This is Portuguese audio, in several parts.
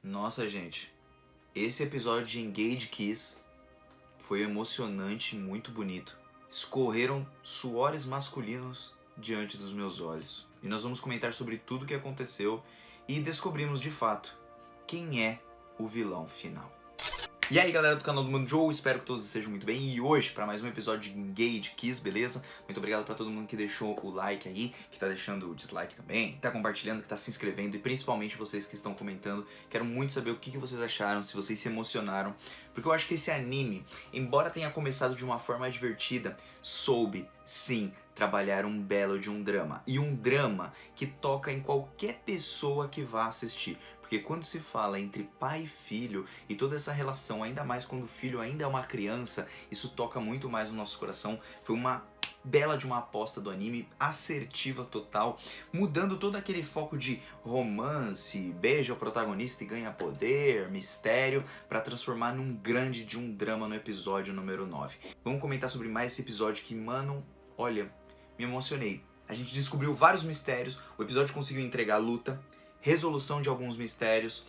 Nossa, gente, esse episódio de Engage Kiss foi emocionante, muito bonito. Escorreram suores masculinos diante dos meus olhos. E nós vamos comentar sobre tudo o que aconteceu e descobrimos de fato quem é o vilão final. E aí, galera do canal do Mundo Joe, espero que todos estejam muito bem. E hoje, para mais um episódio de Engage Kiss, beleza? Muito obrigado para todo mundo que deixou o like aí, que tá deixando o dislike também, que tá compartilhando, que tá se inscrevendo e principalmente vocês que estão comentando. Quero muito saber o que vocês acharam, se vocês se emocionaram, porque eu acho que esse anime, embora tenha começado de uma forma divertida, soube, sim, trabalhar um belo de um drama. E um drama que toca em qualquer pessoa que vá assistir. Porque quando se fala entre pai e filho e toda essa relação, ainda mais quando o filho ainda é uma criança, isso toca muito mais no nosso coração. Foi uma bela de uma aposta do anime, assertiva total, mudando todo aquele foco de romance, beija o protagonista e ganha poder, mistério, para transformar num grande de um drama no episódio número 9. Vamos comentar sobre mais esse episódio que, mano, olha, me emocionei. A gente descobriu vários mistérios, o episódio conseguiu entregar luta, resolução de alguns mistérios,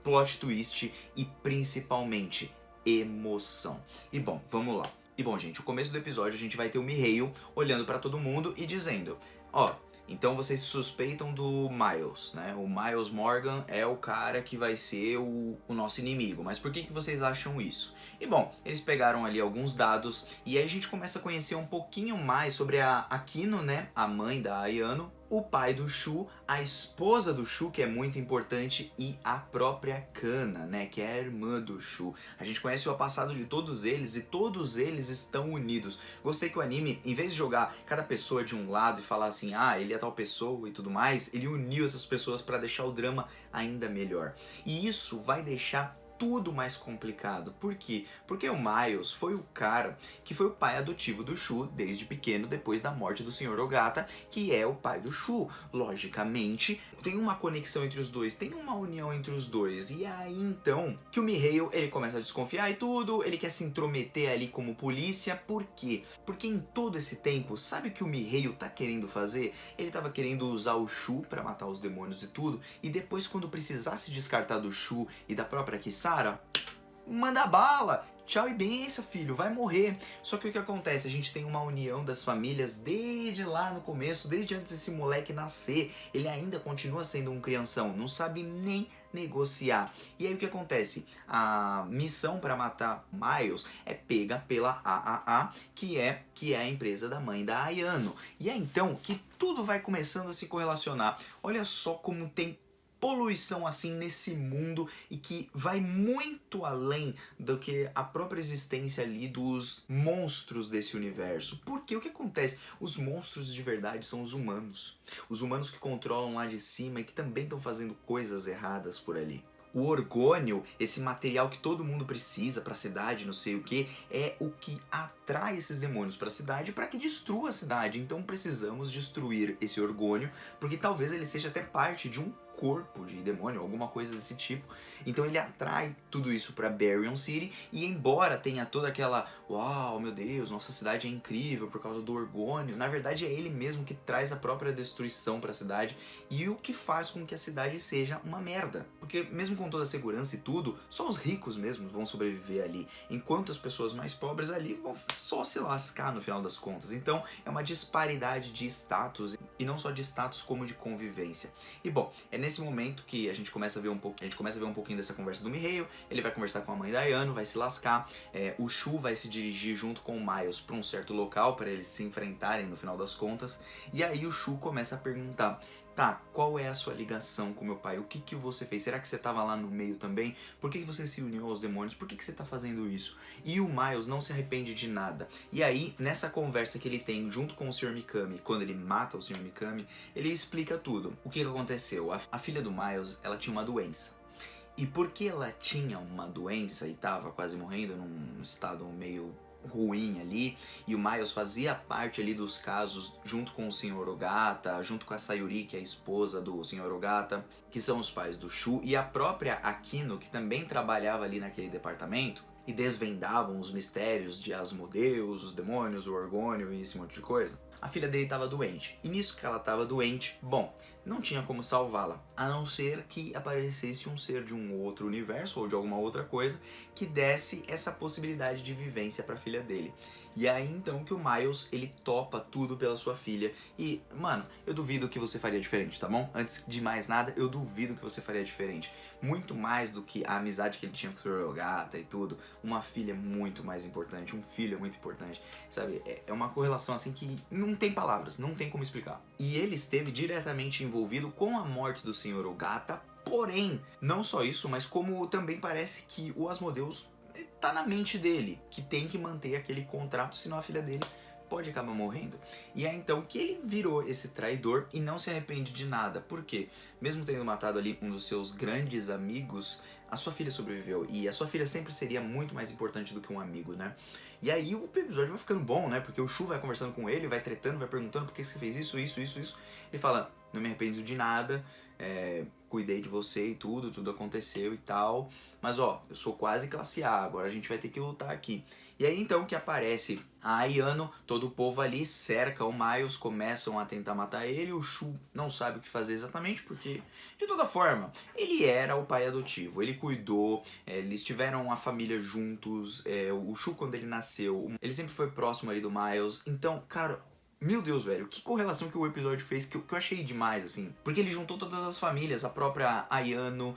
plot twist e principalmente emoção. E bom, vamos lá. E bom, gente, o começo do episódio a gente vai ter o Mihail olhando pra todo mundo e dizendo: ó, então vocês suspeitam do Miles, né? O Miles Morgan é o cara que vai ser o nosso inimigo. Mas por que vocês acham isso? E bom, eles pegaram ali alguns dados e aí a gente começa a conhecer um pouquinho mais sobre a Akino, né? A mãe da Ayano, o pai do Shu, a esposa do Shu, que é muito importante, e a própria Kana, né, que é a irmã do Shu. A gente conhece o passado de todos eles e todos eles estão unidos. Gostei que o anime, em vez de jogar cada pessoa de um lado e falar assim, ah, ele é tal pessoa e tudo mais, ele uniu essas pessoas para deixar o drama ainda melhor. E isso vai deixar tudo mais complicado. Por quê? Porque o Miles foi o cara que foi o pai adotivo do Shu desde pequeno, depois da morte do Sr. Ogata, que é o pai do Shu. Logicamente, tem uma conexão entre os dois, tem uma união entre os dois. E aí, então, que o Mihail, ele começa a desconfiar e tudo, ele quer se intrometer ali como polícia. Por quê? Porque em todo esse tempo, sabe o que o Mihail tá querendo fazer? Ele tava querendo usar o Shu pra matar os demônios e tudo, e depois quando precisasse descartar do Shu e da própria Kisara, manda bala! Tchau e benção, filho, vai morrer. Só que o que acontece? A gente tem uma união das famílias desde lá no começo, desde antes desse moleque nascer. Ele ainda continua sendo um crianção, não sabe nem negociar. E aí o que acontece? A missão para matar Miles é pega pela AAA, que é a empresa da mãe da Ayano. E é então que tudo vai começando a se correlacionar. Olha só como tem poluição assim nesse mundo e que vai muito além do que a própria existência ali dos monstros desse universo. Porque o que acontece? Os monstros de verdade são os humanos. Os humanos que controlam lá de cima e que também estão fazendo coisas erradas por ali. O orgônio, esse material que todo mundo precisa para a cidade, não sei o que, é o que atrai esses demônios para a cidade para que destrua a cidade. Então precisamos destruir esse orgônio, porque talvez ele seja até parte de um corpo de demônio, alguma coisa desse tipo. Então ele atrai tudo isso para Baryon City e embora tenha toda aquela, uau, meu Deus, nossa cidade é incrível por causa do orgônio, na verdade é ele mesmo que traz a própria destruição para a cidade e o que faz com que a cidade seja uma merda. Porque mesmo com toda a segurança e tudo, só os ricos mesmo vão sobreviver ali, enquanto as pessoas mais pobres ali vão só se lascar no final das contas. Então é uma disparidade de status, e não só de status como de convivência. E bom, é nesse momento que a gente começa a ver um pouquinho dessa conversa do Mihail. Ele vai conversar com a mãe da Ayano, vai se lascar, o Shu vai se dirigir junto com o Miles para um certo local para eles se enfrentarem no final das contas, e aí o Shu começa a perguntar: tá, qual é a sua ligação com meu pai? O que você fez? Será que você estava lá no meio também? Por que você se uniu aos demônios? Por que você está fazendo isso? E o Miles não se arrepende de nada. E aí, nessa conversa que ele tem junto com o Sr. Mikami, quando ele mata o Sr. Mikami, ele explica tudo. O que aconteceu? A filha do Miles, ela tinha uma doença. E porque ela tinha uma doença e estava quase morrendo, num estado meio ruim ali, e o Miles fazia parte ali dos casos junto com o Sr. Ogata, junto com a Sayuri, que é a esposa do Sr. Ogata, que são os pais do Shu, e a própria Akino, que também trabalhava ali naquele departamento e desvendavam os mistérios de Asmodeus, os demônios, o orgônio e esse monte de coisa. a filha dele estava doente. E nisso que ela estava doente, bom, não tinha como salvá-la, a não ser que aparecesse um ser de um outro universo ou de alguma outra coisa que desse essa possibilidade de vivência para a filha dele. E aí então que o Miles, ele topa tudo pela sua filha. E, mano, eu duvido que você faria diferente, tá bom? Antes de mais nada, eu duvido que você faria diferente. Muito mais do que a amizade que ele tinha com o Sr. Ogata e tudo, uma filha é muito mais importante, um filho é muito importante, sabe? É uma correlação assim que não tem palavras, não tem como explicar. E ele esteve diretamente envolvido com a morte do Sr. Ogata, porém, não só isso, mas como também parece que o Asmodeus tá na mente dele, que tem que manter aquele contrato, senão a filha dele pode acabar morrendo. E é então que ele virou esse traidor e não se arrepende de nada. Por quê? Mesmo tendo matado ali um dos seus grandes amigos, a sua filha sobreviveu. E a sua filha sempre seria muito mais importante do que um amigo, né? E aí o episódio vai ficando bom, né? Porque o Shu vai conversando com ele, vai tretando, vai perguntando por que você fez isso. Ele fala, não me arrependo de nada, cuidei de você e tudo aconteceu e tal. Mas ó, eu sou quase classe A, agora a gente vai ter que lutar aqui. E aí então que aparece a Ayano, todo o povo ali cerca o Miles, começam a tentar matar ele. O Shu não sabe o que fazer exatamente, porque de toda forma, ele era o pai adotivo, ele cuidou, eles tiveram uma família juntos, o Shu quando ele nasceu, ele sempre foi próximo ali do Miles. Então, cara, meu Deus, velho, que correlação que o episódio fez que eu achei demais, assim. Porque ele juntou todas as famílias, a própria Ayano,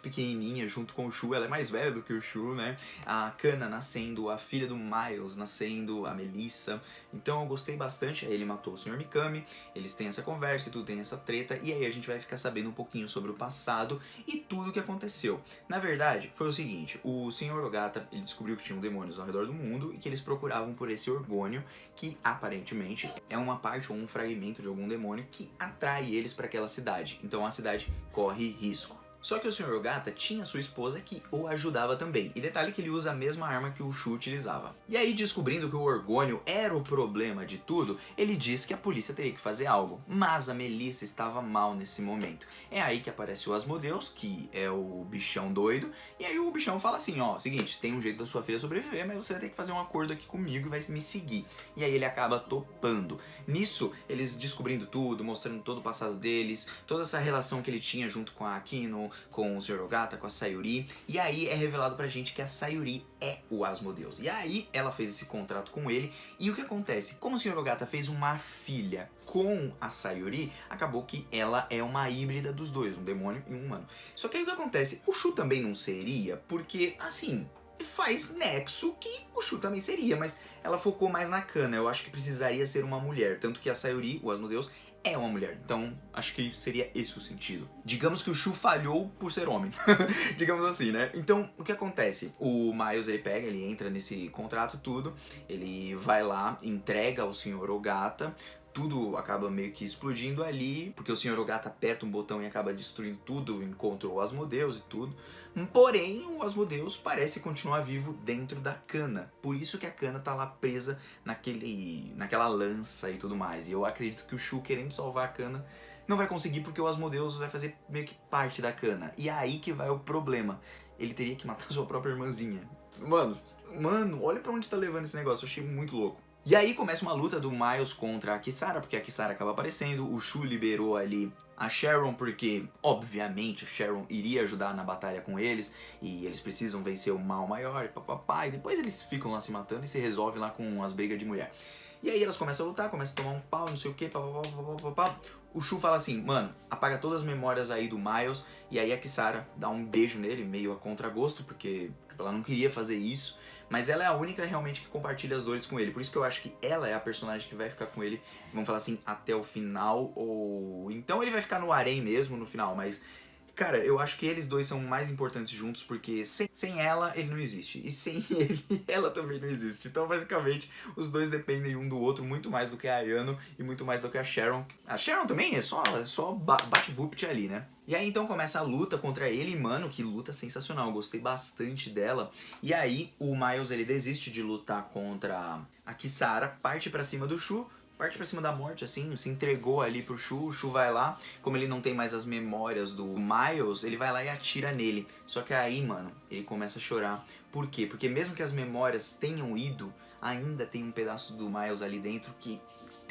pequenininha, junto com o Shu, ela é mais velha do que o Shu, né? A Kana nascendo, a filha do Miles nascendo, a Melissa. Então eu gostei bastante, aí ele matou o Sr. Mikami, eles têm essa conversa e tudo, tem essa treta, e aí a gente vai ficar sabendo um pouquinho sobre o passado e tudo o que aconteceu. Na verdade, foi o seguinte, o Sr. Ogata, ele descobriu que tinham demônios ao redor do mundo e que eles procuravam por esse orgônio, que aparentemente é uma parte ou um fragmento de algum demônio que atrai eles para aquela cidade. Então a cidade corre risco. Só que o Sr. Ogata tinha sua esposa que o ajudava também. E detalhe que ele usa a mesma arma que o Shu utilizava. E aí, descobrindo que o orgônio era o problema de tudo, ele diz que a polícia teria que fazer algo. Mas a Melissa estava mal nesse momento. É aí que aparece o Asmodeus, que é o bichão doido. E aí o bichão fala assim, ó, seguinte, tem um jeito da sua filha sobreviver, mas você vai ter que fazer um acordo aqui comigo e vai me seguir. E aí ele acaba topando. Nisso, eles descobrindo tudo, mostrando todo o passado deles, toda essa relação que ele tinha junto com a Akino, com o Sr. Ogata, com a Sayuri, e aí é revelado pra gente que a Sayuri é o Asmodeus. E aí ela fez esse contrato com ele, e o que acontece? Como o Sr. Ogata fez uma filha com a Sayuri, acabou que ela é uma híbrida dos dois, um demônio e um humano. Só que aí o que acontece? O Shu também não seria, porque, assim, faz nexo que o Shu também seria, mas ela focou mais na Kana. Eu acho que precisaria ser uma mulher, tanto que a Sayuri, o Asmodeus, é uma mulher, então acho que seria esse o sentido. Digamos que o Shu falhou por ser homem, digamos assim, né? Então, o que acontece? O Miles, ele entra nesse contrato tudo, ele vai lá, entrega ao Sr. Ogata, tudo acaba meio que explodindo ali, porque o Sr. Ogata aperta um botão e acaba destruindo tudo, encontra o Asmodeus e tudo. Porém, o Asmodeus parece continuar vivo dentro da Kana. Por isso que a Kana tá lá presa naquela lança e tudo mais. E eu acredito que o Shu, querendo salvar a Kana, não vai conseguir porque o Asmodeus vai fazer meio que parte da Kana. E é aí que vai o problema. Ele teria que matar sua própria irmãzinha. Mano, olha pra onde tá levando esse negócio. Eu achei muito louco. E aí começa uma luta do Miles contra a Kisara, porque a Kisara acaba aparecendo, o Shu liberou ali a Sharon, porque obviamente a Sharon iria ajudar na batalha com eles, e eles precisam vencer o mal maior, papapá, e depois eles ficam lá se matando e se resolve lá com as brigas de mulher. E aí elas começam a lutar, começam a tomar um pau, não sei o que, papapá. O Shu fala assim, mano, apaga todas as memórias aí do Miles, e aí a Kisara dá um beijo nele, meio a contragosto, porque ela não queria fazer isso, mas ela é a única realmente que compartilha as dores com ele, por isso que eu acho que ela é a personagem que vai ficar com ele, vamos falar assim, até o final, ou então ele vai ficar no harém mesmo no final, mas cara, eu acho que eles dois são mais importantes juntos, porque sem ela, ele não existe. E sem ele, ela também não existe. Então, basicamente, os dois dependem um do outro muito mais do que a Ayano e muito mais do que a Sharon. A Sharon também é só bate-vupt ali, né? E aí, então, começa a luta contra ele. E, mano, que luta sensacional. Eu gostei bastante dela. E aí, o Miles, ele desiste de lutar contra a Kisara, parte pra cima do Shu, parte pra cima da morte, assim, se entregou ali pro Shu, o Shu vai lá, como ele não tem mais as memórias do Miles, ele vai lá e atira nele. Só que aí, mano, ele começa a chorar. Por quê? Porque mesmo que as memórias tenham ido, ainda tem um pedaço do Miles ali dentro que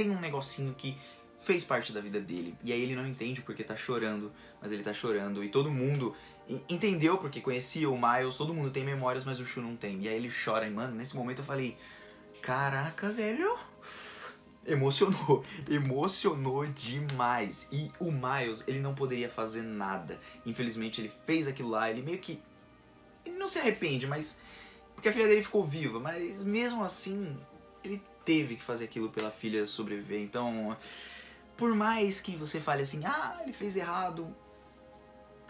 tem um negocinho que fez parte da vida dele. E aí ele não entende porque tá chorando, mas ele tá chorando. E todo mundo entendeu porque conhecia o Miles, todo mundo tem memórias, mas o Shu não tem. E aí ele chora, e mano, nesse momento eu falei, caraca, velho, emocionou demais. E o Miles, ele não poderia fazer nada. Infelizmente ele fez aquilo lá, ele meio que, ele não se arrepende, mas porque a filha dele ficou viva, mas mesmo assim ele teve que fazer aquilo pela filha sobreviver. Então, por mais que você fale assim, ele fez errado,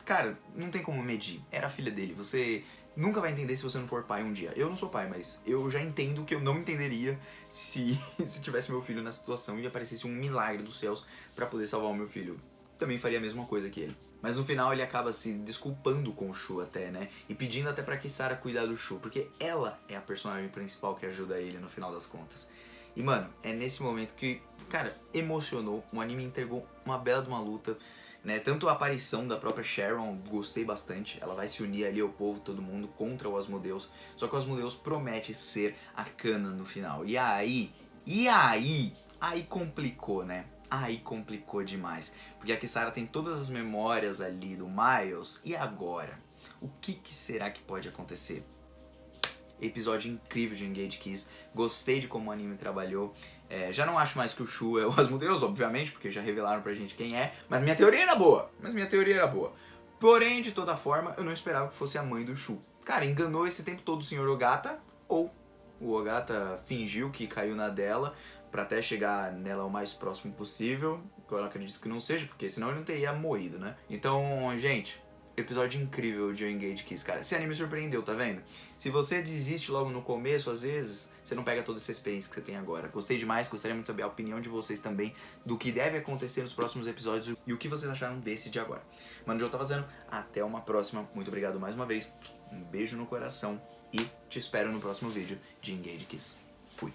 cara, não tem como medir. Era a filha dele. Você nunca vai entender se você não for pai um dia. Eu não sou pai, mas eu já entendo que eu não entenderia se tivesse meu filho nessa situação e aparecesse um milagre dos céus pra poder salvar o meu filho. Também faria a mesma coisa que ele. Mas no final ele acaba se desculpando com o Shu até, né? E pedindo até pra Kisara cuidar do Shu, porque ela é a personagem principal que ajuda ele no final das contas. E mano, é nesse momento que, cara, emocionou. O anime entregou uma bela de uma luta, né? Tanto a aparição da própria Sharon, gostei bastante. Ela vai se unir ali ao povo, todo mundo, contra o Asmodeus. Só que o Asmodeus promete ser a Kana no final. E aí complicou, né? Aí complicou demais. Porque a Kisara tem todas as memórias ali do Miles. E agora? O que será que pode acontecer? Episódio incrível de Engage Kiss. Gostei de como o anime trabalhou. Já não acho mais que o Shu é o Asmodeus, obviamente, porque já revelaram pra gente quem é. Mas minha teoria era boa. Porém, de toda forma, eu não esperava que fosse a mãe do Shu. Cara, enganou esse tempo todo o Sr. Ogata, ou o Ogata fingiu que caiu na dela, pra até chegar nela o mais próximo possível. Eu acredito que não seja, porque senão ele não teria morrido, né? Então, gente, episódio incrível de Engage Kiss, cara. Esse anime surpreendeu, tá vendo? Se você desiste logo no começo, às vezes, você não pega toda essa experiência que você tem agora. Gostei demais, gostaria muito de saber a opinião de vocês também, do que deve acontecer nos próximos episódios e o que vocês acharam desse de agora. Mano, Joe tá fazendo. Até uma próxima. Muito obrigado mais uma vez. Um beijo no coração e te espero no próximo vídeo de Engage Kiss. Fui.